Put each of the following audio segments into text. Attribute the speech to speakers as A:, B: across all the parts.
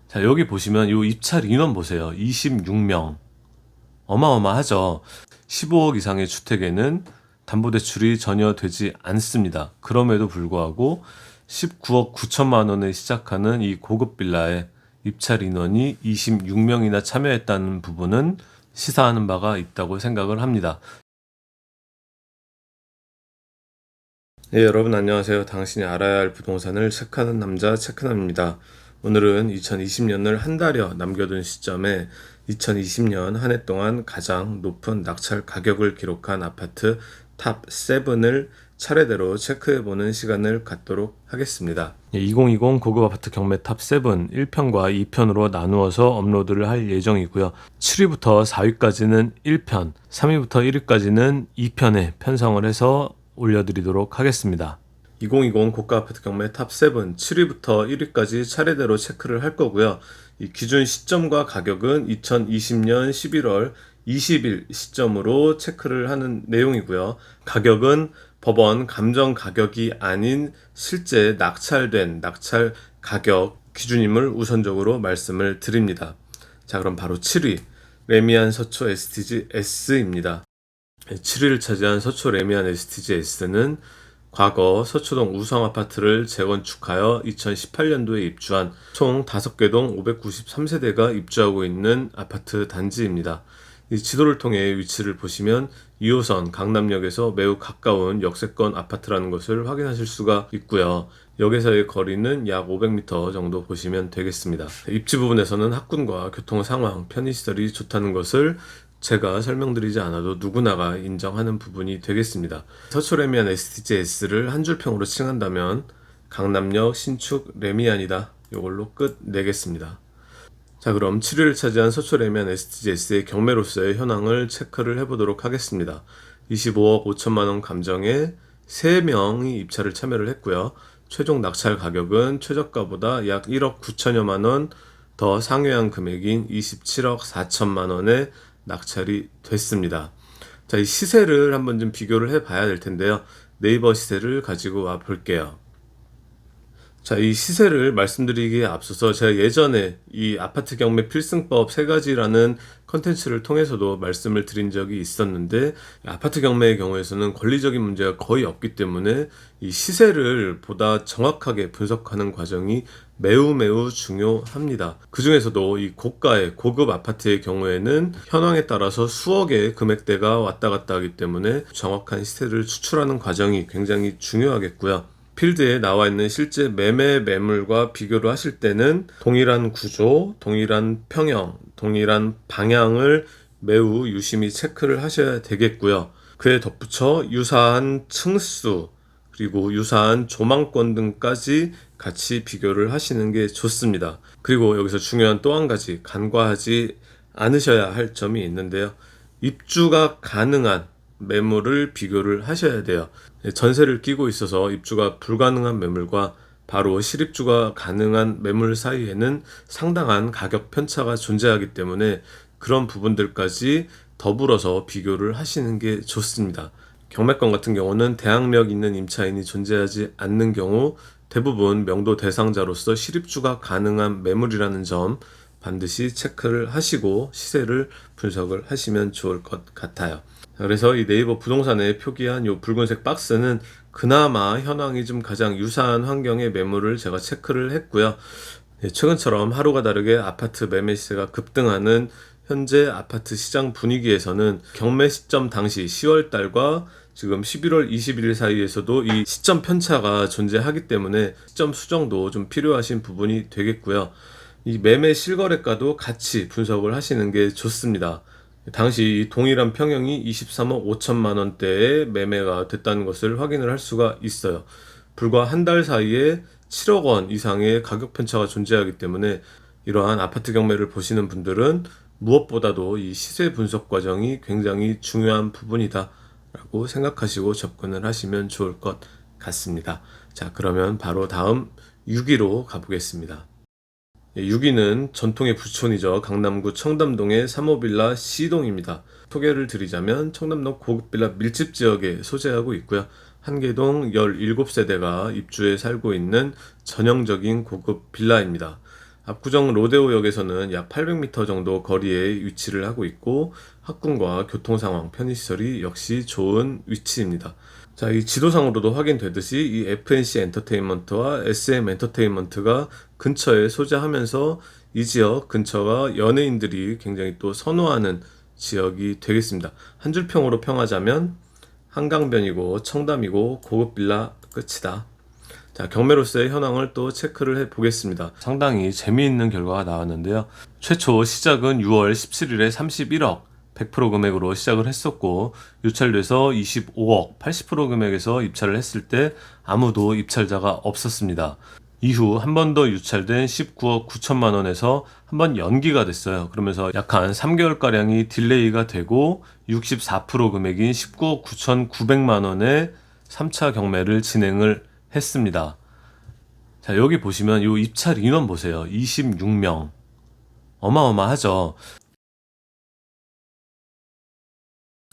A: 자, 여기 보시면 요 입찰 인원 보세요. 26명. 어마어마하죠. 15억 이상의 주택에는 담보대출이 전혀 되지 않습니다. 그럼에도 불구하고 19억 9천만 원에 시작하는 이 고급 빌라에 입찰 인원이 26명이나 참여했다는 부분은 시사하는 바가 있다고 생각을 합니다. 네, 여러분 안녕하세요. 당신이 알아야 할 부동산을 체크하는 남자 체크남입니다. 오늘은 2020년을 한 달여 남겨둔 시점에 2020년 한 해 동안 가장 높은 낙찰 가격을 기록한 아파트 탑 7을 차례대로 체크해보는 시간을 갖도록 하겠습니다. 2020 고급 아파트 경매 탑 7 1편과 2편으로 나누어서 업로드를 할 예정이고요. 7위부터 4위까지는 1편, 3위부터 1위까지는 2편에 편성을 해서 올려드리도록 하겠습니다. 2020 고가 아파트 경매 탑 7, 7위부터 1위까지 차례대로 체크를 할 거고요. 이 기준 시점과 가격은 2020년 11월 20일 시점으로 체크를 하는 내용이고요. 가격은 법원 감정 가격이 아닌 실제 낙찰된 낙찰 가격 기준임을 우선적으로 말씀을 드립니다. 자, 그럼 바로 7위 레미안 서초 STG S입니다. 7위를 차지한 서초 레미안 STG S는 과거 서초동 우성아파트를 재건축하여 2018년도에 입주한 총 5개 동 593세대가 입주하고 있는 아파트 단지입니다. 이 지도를 통해 위치를 보시면 2호선 강남역에서 매우 가까운 역세권 아파트라는 것을 확인하실 수가 있고요. 역에서의 거리는 약 500m 정도 보시면 되겠습니다. 입지 부분에서는 학군과 교통 상황, 편의시설이 좋다는 것을 제가 설명드리지 않아도 누구나가 인정하는 부분이 되겠습니다. 서초 레미안 STJS를 한 줄평으로 칭한다면 강남역 신축 레미안이다. 이걸로 끝 내겠습니다. 자, 그럼 7위를 차지한 서초 레미안 STJS의 경매로서의 현황을 체크를 해보도록 하겠습니다. 25억 5천만 원 감정에 3명이 입찰을 참여를 했고요. 최종 낙찰 가격은 최저가보다 약 1억 9천여만 원 더 상회한 금액인 27억 4천만 원에 낙찰이 됐습니다. 자, 이 시세를 한번 좀 비교를 해 봐야 될 텐데요. 네이버 시세를 가지고 와 볼게요. 자, 이 시세를 말씀드리기에 앞서서 제가 예전에 이 아파트 경매 필승법 3가지라는 컨텐츠를 통해서도 말씀을 드린 적이 있었는데, 아파트 경매의 경우에서는 권리적인 문제가 거의 없기 때문에 이 시세를 보다 정확하게 분석하는 과정이 매우 중요합니다. 그 중에서도 이 고가의 고급 아파트의 경우에는 현황에 따라서 수억의 금액대가 왔다 갔다 하기 때문에 정확한 시세를 추출하는 과정이 굉장히 중요하겠고요. 필드에 나와 있는 실제 매매 매물과 비교를 하실 때는 동일한 구조, 동일한 평형, 동일한 방향을 매우 유심히 체크를 하셔야 되겠고요. 그에 덧붙여 유사한 층수, 그리고 유사한 조망권 등까지 같이 비교를 하시는 게 좋습니다. 그리고 여기서 중요한 또 한 가지 간과하지 않으셔야 할 점이 있는데요. 입주가 가능한 매물을 비교를 하셔야 돼요. 전세를 끼고 있어서 입주가 불가능한 매물과 바로 실입주가 가능한 매물 사이에는 상당한 가격 편차가 존재하기 때문에 그런 부분들까지 더불어서 비교를 하시는 게 좋습니다. 경매권 같은 경우는 대항력 있는 임차인이 존재하지 않는 경우 대부분 명도 대상자로서 실입주가 가능한 매물이라는 점 반드시 체크를 하시고 시세를 분석을 하시면 좋을 것 같아요. 그래서 이 네이버 부동산에 표기한 이 붉은색 박스는 그나마 현황이 좀 가장 유사한 환경의 매물을 제가 체크를 했고요. 최근처럼 하루가 다르게 아파트 매매 시세가 급등하는 현재 아파트 시장 분위기에서는 경매 시점 당시 10월 달과 지금 11월 21일 사이에서도 이 시점 편차가 존재하기 때문에 시점 수정도 좀 필요하신 부분이 되겠고요. 이 매매 실거래가도 같이 분석을 하시는 게 좋습니다. 당시 동일한 평형이 23억 5천만 원대에 매매가 됐다는 것을 확인을 할 수가 있어요. 불과 한 달 사이에 7억 원 이상의 가격 편차가 존재하기 때문에 이러한 아파트 경매를 보시는 분들은 무엇보다도 이 시세 분석 과정이 굉장히 중요한 부분이다 라고 생각하시고 접근을 하시면 좋을 것 같습니다. 자, 그러면 바로 다음 6위로 가보겠습니다. 6위는 전통의 부촌이죠. 강남구 청담동의 3호 빌라 C동입니다. 소개를 드리자면 청담동 고급 빌라 밀집 지역에 소재하고 있고요. 한개동 17세대가 입주해 살고 있는 전형적인 고급 빌라입니다. 압구정 로데오역에서는 약 800m 정도 거리에 위치를 하고 있고 학군과 교통 상황, 편의시설이 역시 좋은 위치입니다. 자, 이 지도상으로도 확인되듯이 이 FNC 엔터테인먼트와 SM 엔터테인먼트가 근처에 소재하면서 이 지역 근처가 연예인들이 굉장히 또 선호하는 지역이 되겠습니다. 한 줄 평으로 평하자면 한강변이고 청담이고 고급 빌라 끝이다. 자, 경매로서의 현황을 또 체크를 해 보겠습니다. 상당히 재미있는 결과가 나왔는데요. 최초 시작은 6월 17일에 31억 100% 금액으로 시작을 했었고 유찰돼서 25억 80% 금액에서 입찰을 했을 때 아무도 입찰자가 없었습니다. 이후 한 번 더 유찰된 19억 9천만 원에서 한 번 연기가 됐어요. 그러면서 약 한 3개월가량이 딜레이가 되고 64% 금액인 19억 9,900만 원의 3차 경매를 진행을 했습니다. 자, 여기 보시면 이 입찰 인원 보세요. 26명. 어마어마하죠.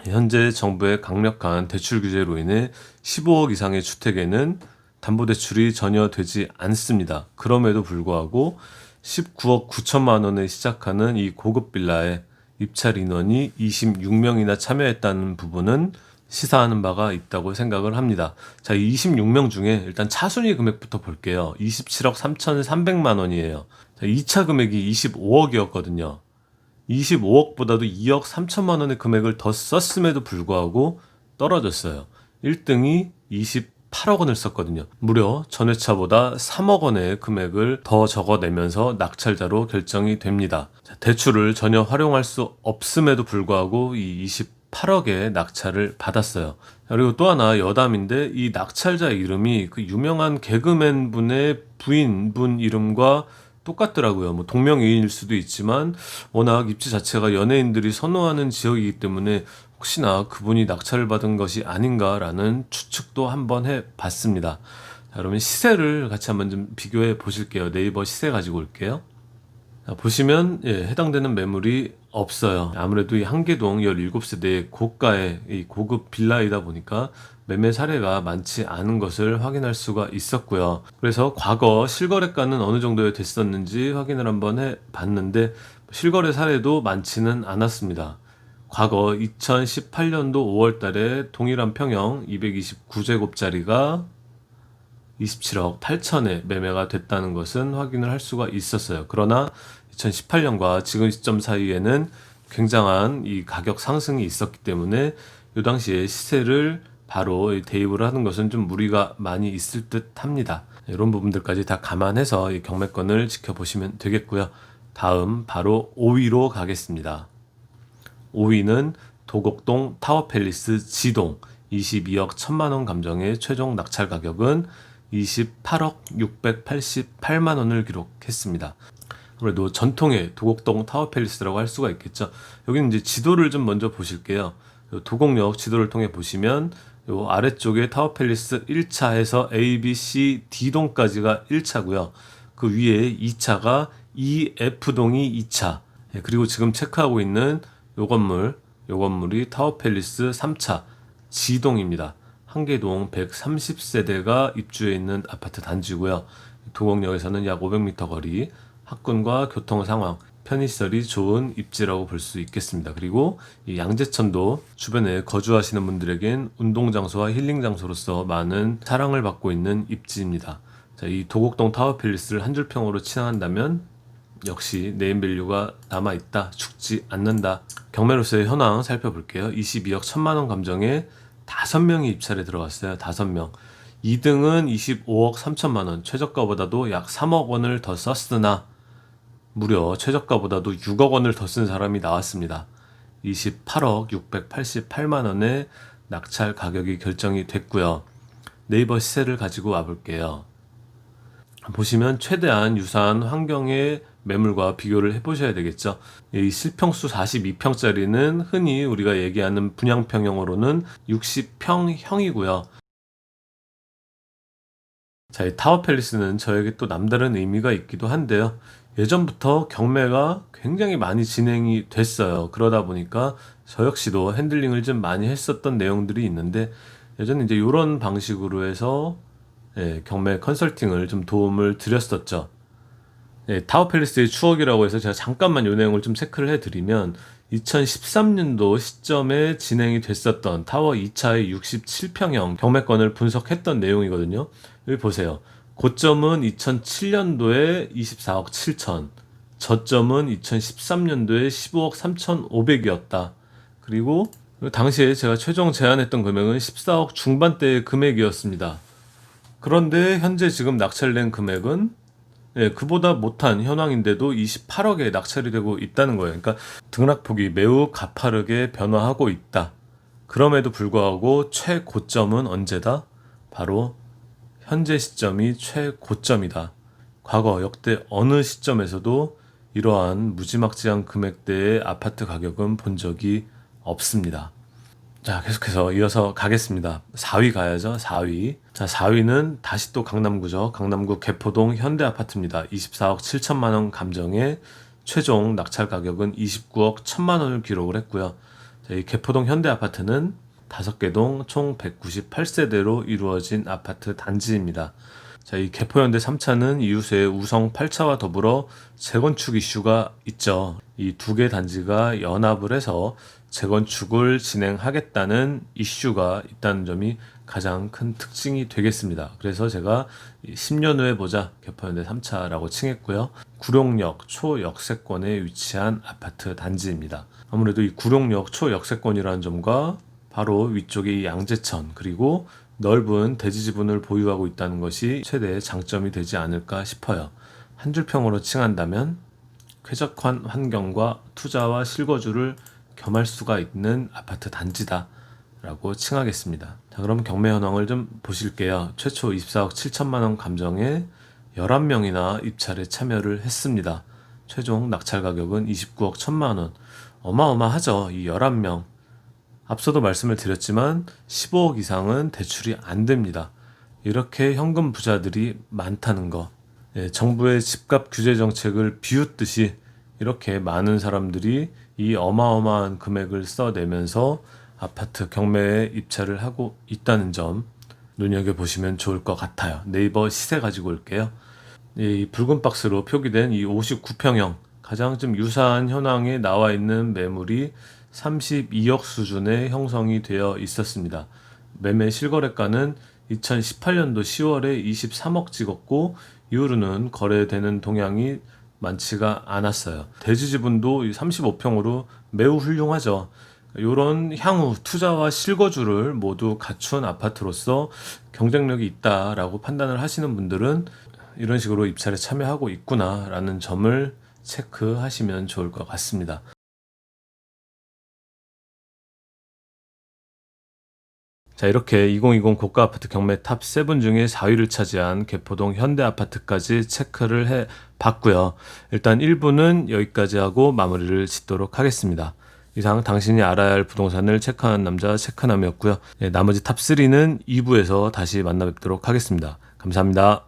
A: 현재 정부의 강력한 대출 규제로 인해 15억 이상의 주택에는 담보대출이 전혀 되지 않습니다. 그럼에도 불구하고 19억 9천만 원에 시작하는 이 고급 빌라에 입찰 인원이 26명이나 참여했다는 부분은 시사하는 바가 있다고 생각을 합니다. 자, 이 26명 중에 일단 차순위 금액부터 볼게요. 27억 3,300만 원이에요. 자, 2차 금액이 25억이었거든요. 25억보다도 2억 3천만 원의 금액을 더 썼음에도 불구하고 떨어졌어요. 1등이 28억 원을 썼거든요. 무려 전회차보다 3억 원의 금액을 더 적어내면서 낙찰자로 결정이 됩니다. 대출을 전혀 활용할 수 없음에도 불구하고 이 28억의 낙찰을 받았어요. 그리고 또 하나 여담인데 이 낙찰자 이름이 그 유명한 개그맨 분의 부인분 이름과 똑같더라고요. 뭐 동명이인일 수도 있지만 워낙 입지 자체가 연예인들이 선호하는 지역이기 때문에 혹시나 그분이 낙찰을 받은 것이 아닌가라는 추측도 한번 해봤습니다. 자, 그러면 시세를 같이 한번 좀 비교해 보실게요. 네이버 시세 가지고 올게요. 자, 보시면 해당되는 매물이 없어요. 아무래도 이 한계동 17세대의 고가의 이 고급 빌라이다 보니까 매매 사례가 많지 않은 것을 확인할 수가 있었고요. 그래서 과거 실거래가는 어느 정도 됐었는지 확인을 한번 해봤는데 실거래 사례도 많지는 않았습니다. 과거 2018년도 5월 달에 동일한 평형 229제곱짜리가 27억 8천에 매매가 됐다는 것은 확인을 할 수가 있었어요. 그러나 2018년과 지금 시점 사이에는 굉장한 이 가격 상승이 있었기 때문에 이 당시에 시세를 바로 대입을 하는 것은 좀 무리가 많이 있을 듯 합니다. 이런 부분들까지 다 감안해서 이 경매권을 지켜보시면 되겠고요. 다음 바로 5위로 가겠습니다. 5위는 도곡동 타워팰리스 지동 22억 1천만 원 감정의 최종 낙찰 가격은 28억 688만 원을 기록했습니다. 아무래도 전통의 도곡동 타워팰리스라고 할 수가 있겠죠. 여기는 이제 지도를 좀 먼저 보실게요. 도곡역 지도를 통해 보시면 요 아래쪽에 타워팰리스 1차에서 A, B, C, D동까지가 1차고요. 그 위에 2차가 E, F동이 2차. 그리고 지금 체크하고 있는 요 건물이 타워팰리스 3차 G동입니다. 한계동 130세대가 입주해 있는 아파트 단지고요. 도곡역에서는 약 500m 거리, 학군과 교통 상황, 편의시설이 좋은 입지라고 볼 수 있겠습니다. 그리고 이 양재천도 주변에 거주하시는 분들에겐 운동장소와 힐링장소로서 많은 사랑을 받고 있는 입지입니다. 자, 이 도곡동 타워팰리스를 한 줄평으로 칭한다면 역시 네임밸류가 남아있다, 죽지 않는다. 경매로서의 현황 살펴볼게요. 22억 1천만 원 감정에 5명이 입찰에 들어갔어요. 5명. 2등은 25억 3천만 원, 최저가보다도 약 3억 원을 더 썼으나 무려 최저가보다도 6억 원을 더 쓴 사람이 나왔습니다. 28억 688만 원의 낙찰 가격이 결정이 됐고요. 네이버 시세를 가지고 와볼게요. 보시면 최대한 유사한 환경의 매물과 비교를 해보셔야 되겠죠. 이 실평수 42평짜리는 흔히 우리가 얘기하는 분양평형으로는 60평형이고요. 자, 이 타워팰리스는 저에게 또 남다른 의미가 있기도 한데요. 예전부터 경매가 굉장히 많이 진행이 됐어요. 그러다 보니까 저 역시도 핸들링을 좀 많이 했었던 내용들이 있는데 예전에 이제 이런 방식으로 해서 경매 컨설팅을 좀 도움을 드렸었죠. 네, 타워팰리스의 추억이라고 해서 제가 잠깐만 이 내용을 좀 체크를 해드리면 2013년도 시점에 진행이 됐었던 타워 2차의 67평형 경매권을 분석했던 내용이거든요. 여기 보세요. 고점은 2007년도에 24억 7천, 저점은 2013년도에 15억 3,500이었다. 그리고 당시에 제가 최종 제안했던 금액은 14억 중반대의 금액이었습니다. 그런데 현재 지금 낙찰된 금액은 그보다 못한 현황인데도 28억에 낙찰이 되고 있다는 거예요. 그러니까 등락폭이 매우 가파르게 변화하고 있다. 그럼에도 불구하고 최고점은 언제다? 바로 현재 시점이 최고점이다. 과거 역대 어느 시점에서도 이러한 무지막지한 금액대의 아파트 가격은 본 적이 없습니다. 자, 계속해서 이어서 가겠습니다. 4위 가야죠. 4위. 자, 4위는 다시 또 강남구죠. 강남구 개포동 현대아파트입니다. 24억 7천만 원 감정에 최종 낙찰 가격은 29억 1천만 원을 기록을 했고요. 자, 이 개포동 현대아파트는 5개 동 총 198세대로 이루어진 아파트 단지입니다. 자, 이 개포현대 3차는 이웃의 우성 8차와 더불어 재건축 이슈가 있죠. 이 두 개 단지가 연합을 해서 재건축을 진행하겠다는 이슈가 있다는 점이 가장 큰 특징이 되겠습니다. 그래서 제가 10년 후에 보자 개포현대 3차라고 칭했고요. 구룡역 초역세권에 위치한 아파트 단지입니다. 아무래도 이 구룡역 초역세권이라는 점과 바로 위쪽에 이 양재천 그리고 넓은 대지 지분을 보유하고 있다는 것이 최대의 장점이 되지 않을까 싶어요. 한 줄 평으로 칭한다면 쾌적한 환경과 투자와 실거주를 겸할 수가 있는 아파트 단지다 라고 칭하겠습니다. 자, 그럼 경매 현황을 좀 보실게요. 최초 24억 7천만 원 감정에 11명이나 입찰에 참여를 했습니다. 최종 낙찰 가격은 29억 1천만 원. 어마어마하죠. 이 11명. 앞서도 말씀을 드렸지만 15억 이상은 대출이 안 됩니다. 이렇게 현금 부자들이 많다는 거. 정부의 집값 규제 정책을 비웃듯이 이렇게 많은 사람들이 이 어마어마한 금액을 써내면서 아파트 경매에 입찰을 하고 있다는 점 눈여겨보시면 좋을 것 같아요. 네이버 시세 가지고 올게요. 이 붉은 박스로 표기된 이 59평형 가장 좀 유사한 현황에 나와 있는 매물이 32억 수준의 형성이 되어 있었습니다. 매매 실거래가는 2018년도 10월에 23억 찍었고 이후로는 거래되는 동향이 많지가 않았어요. 대지 지분도 35평으로 매우 훌륭하죠. 이런 향후 투자와 실거주를 모두 갖춘 아파트로서 경쟁력이 있다라고 판단을 하시는 분들은 이런 식으로 입찰에 참여하고 있구나라는 점을 체크하시면 좋을 것 같습니다. 자, 이렇게 2020 고가 아파트 경매 탑 7 중에 4위를 차지한 개포동 현대아파트까지 체크를 해 봤고요. 일단 1부는 여기까지 하고 마무리를 짓도록 하겠습니다. 이상 당신이 알아야 할 부동산을 체크하는 남자 체크남이었고요. 나머지 탑 3는 2부에서 다시 만나 뵙도록 하겠습니다. 감사합니다.